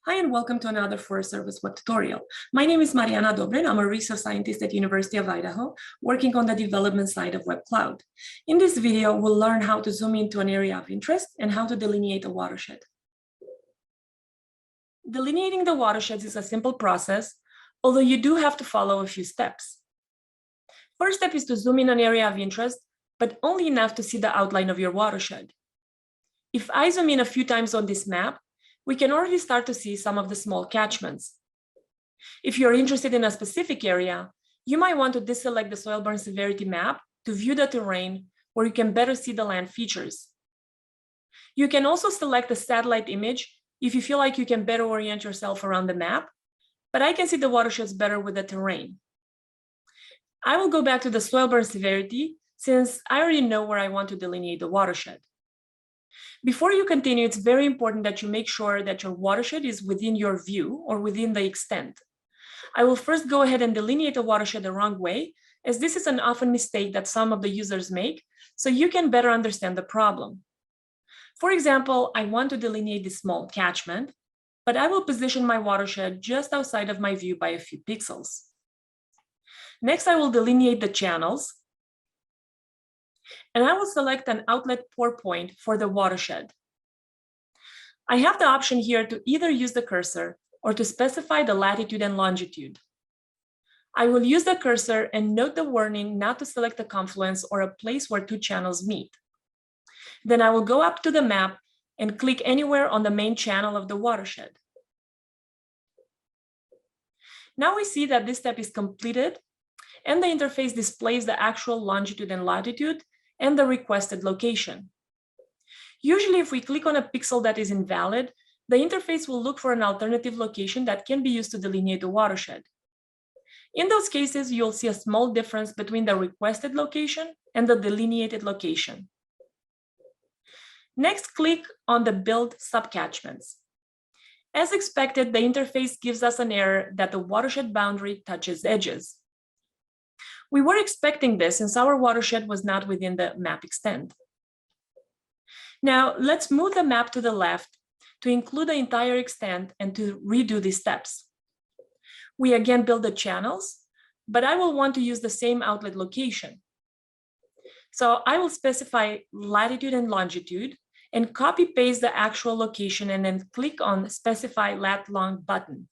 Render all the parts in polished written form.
Hi, and welcome to another Forest Service web tutorial. My name is Mariana Dobre, and I'm a research scientist at University of Idaho, working on the development side of WEPPcloud. In this video, we'll learn how to zoom into an area of interest and how to delineate a watershed. Delineating the watersheds is a simple process, although you do have to follow a few steps. First step is to zoom in an area of interest, but only enough to see the outline of your watershed. If I zoom in a few times on this map, we can already start to see some of the small catchments. If you're interested in a specific area, you might want to deselect the soil burn severity map to view the terrain where you can better see the land features. You can also select the satellite image if you feel like you can better orient yourself around the map, but I can see the watersheds better with the terrain. I will go back to the soil burn severity since I already know where I want to delineate the watershed. Before you continue, it's very important that you make sure that your watershed is within your view or within the extent. I will first go ahead and delineate a watershed the wrong way, as this is an often mistake that some of the users make, so you can better understand the problem. For example, I want to delineate this small catchment, but I will position my watershed just outside of my view by a few pixels. Next, I will delineate the channels, and I will select an outlet pour point for the watershed. I have the option here to either use the cursor or to specify the latitude and longitude. I will use the cursor and note the warning not to select a confluence or a place where two channels meet. Then I will go up to the map and click anywhere on the main channel of the watershed. Now we see that this step is completed and the interface displays the actual longitude and latitude and the requested location. Usually, if we click on a pixel that is invalid, the interface will look for an alternative location that can be used to delineate the watershed. In those cases, you'll see a small difference between the requested location and the delineated location. Next, click on the Build Subcatchments. As expected, the interface gives us an error that the watershed boundary touches edges. We were expecting this since our watershed was not within the map extent. Now, let's move the map to the left to include the entire extent and to redo these steps. We again build the channels, but I will want to use the same outlet location. So I will specify latitude and longitude and copy paste the actual location and then click on Specify Lat Long button.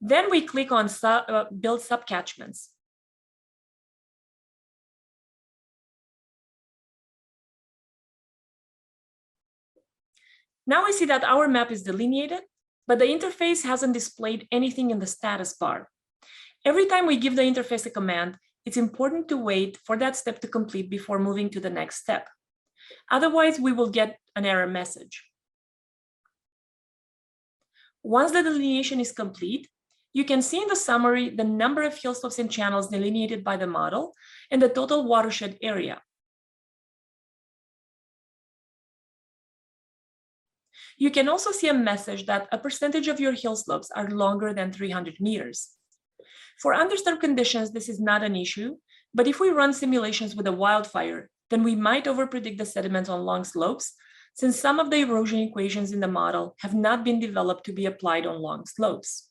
Then we click on Build Subcatchments. Now we see that our map is delineated, but the interface hasn't displayed anything in the status bar. Every time we give the interface a command, it's important to wait for that step to complete before moving to the next step. Otherwise, we will get an error message. Once the delineation is complete, you can see in the summary the number of hill slopes and channels delineated by the model and the total watershed area. You can also see a message that a percentage of your hill slopes are longer than 300 meters. For undisturbed conditions, this is not an issue, but if we run simulations with a wildfire, then we might overpredict the sediments on long slopes, since some of the erosion equations in the model have not been developed to be applied on long slopes.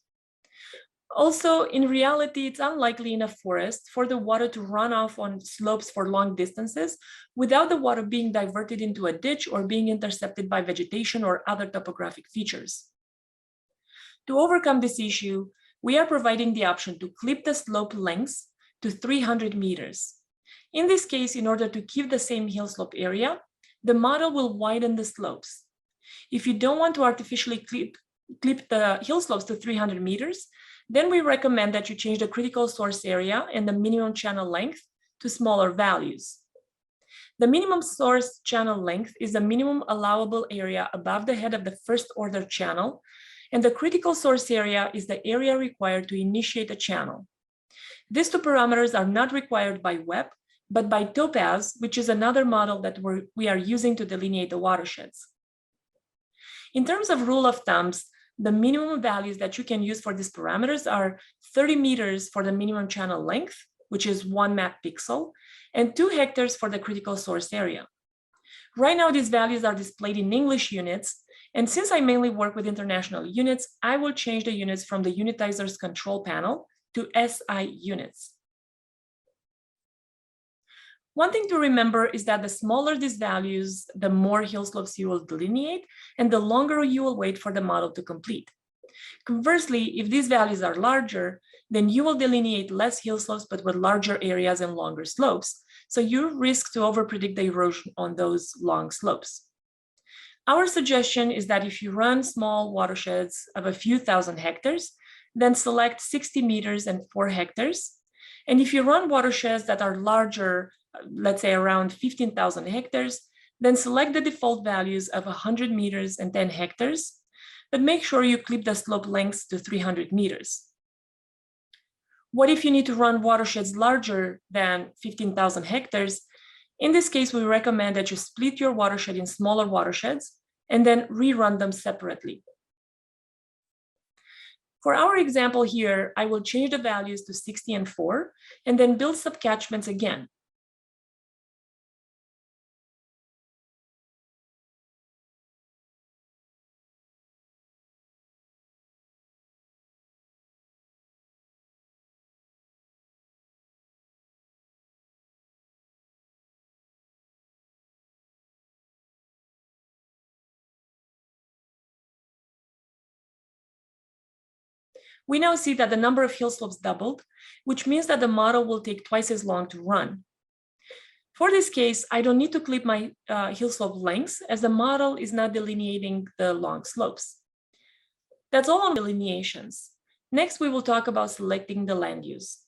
Also, in reality, it's unlikely in a forest for the water to run off on slopes for long distances without the water being diverted into a ditch or being intercepted by vegetation or other topographic features. To overcome this issue, we are providing the option to clip the slope lengths to 300 meters. In this case, in order to keep the same hill slope area, the model will widen the slopes. If you don't want to artificially clip the hill slopes to 300 meters, then we recommend that you change the critical source area and the minimum channel length to smaller values. The minimum source channel length is the minimum allowable area above the head of the first order channel, and the critical source area is the area required to initiate a channel. These two parameters are not required by WEPP, but by Topaz, which is another model that we are using to delineate the watersheds. In terms of rule of thumbs, the minimum values that you can use for these parameters are 30 meters for the minimum channel length, which is 1 map pixel, and 2 hectares for the critical source area. Right now, these values are displayed in English units, And since I mainly work with international units, I will change the units from the unitizer's control panel to SI units. One thing to remember is that the smaller these values, the more hill slopes you will delineate, and the longer you will wait for the model to complete. Conversely, if these values are larger, then you will delineate less hill slopes, but with larger areas and longer slopes. So you risk to overpredict the erosion on those long slopes. Our suggestion is that if you run small watersheds of a few thousand hectares, then select 60 meters and 4 hectares. And if you run watersheds that are larger, let's say around 15,000 hectares, then select the default values of 100 meters and 10 hectares, but make sure you clip the slope lengths to 300 meters. What if you need to run watersheds larger than 15,000 hectares? In this case, we recommend that you split your watershed in smaller watersheds and then rerun them separately. For our example here, I will change the values to 60 and 4, and then build subcatchments again. We now see that the number of hill slopes doubled, which means that the model will take twice as long to run. For this case, I don't need to clip my hill slope lengths, as the model is not delineating the long slopes. That's all on delineations. Next, we will talk about selecting the land use.